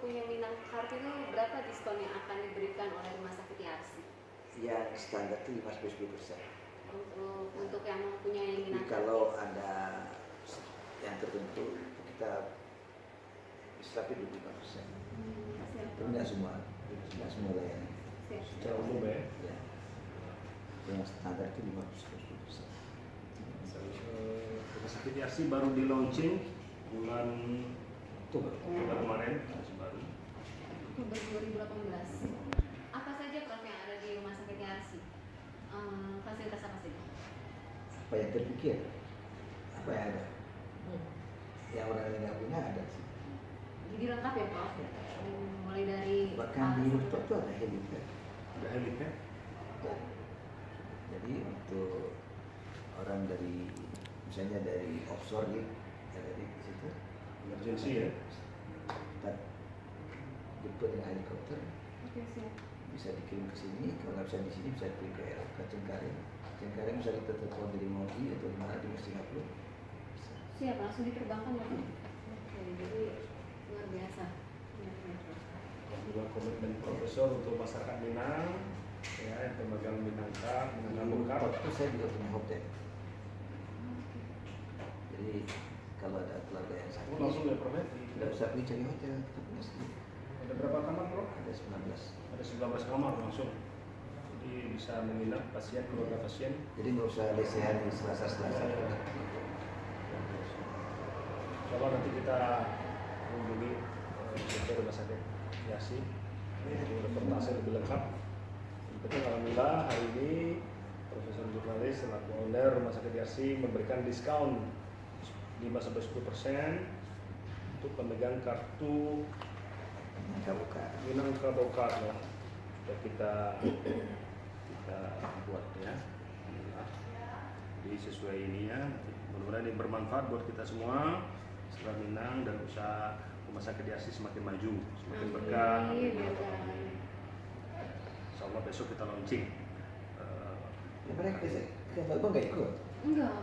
punya Minang Card itu berapa diskon yang akan diberikan oleh Rumah Sakit Yarsi? Yang standar itu 5-10%. Untuk yang mempunyai Minang Card. Kalau ada yang tertentu kita bisa 25%. Tapi tidak semua layanan. Secara umum ya. Ya. Yang standar itu 5-10%. Rumah Sakit Yarsi baru di launching bulan Oktober kemarin, masih baru. Oktober 2018. Apa saja Prof yang ada di Rumah Sakit Yarsi? Fasilitas apa saja? Apa yang terpikir? Apa yang ada? Yang orang lain nggak punya ada sih. Jadi lengkap ya Prof? Mulai dari Bahkan di rooftop itu ada helipad. Ada helipad. Ya. Jadi untuk orang dari misalnya dari offshore gitu, dari situ Emergency ya. kita jemput dengan helikopter, Oke, siap. bisa dikirim ke sini. Kalau nggak bisa di sini bisa dikirim ke RRK Cengkareng. Cengkareng bisa kita telepon dari Modi atau di mana di Singapura. Bisa. Siap, langsung diterbangkan ya Prof? Oke, jadi luar biasa. Juga komitmen profesor untuk masyarakat Minang, ya, yang pemegang Minang Card, Minang Card. Waktu saya juga punya hotel. Jadi kalau ada keluarga yang sakit, Langsung ya Prof? tidak usah pergi cari hotel, kita punya sendiri. Ada berapa kamar Prof? Ada 19. Ada 19 kamar langsung. Jadi bisa menginap pasien, keluarga pasien. Jadi nggak usah lesehan di Selasa. Coba nanti kita mengunjungi Rumah Sakit Yarsi. Ini reportase lebih lengkap. Tapi alhamdulillah hari ini Profesor Jurnalis selaku owner Rumah Sakit Yarsi memberikan diskon 5-10% untuk pemegang kartu Minang Card ya. Sudah kita buat ya. Alhamdulillah. Jadi sesuai ini ya. Mudah-mudahan ini bermanfaat buat kita semua. Setelah Minang dan usaha Rumah Sakit Yarsi semakin maju, semakin berkah. Insya Allah besok kita launching. Ya mereka nggak ikut. Enggak.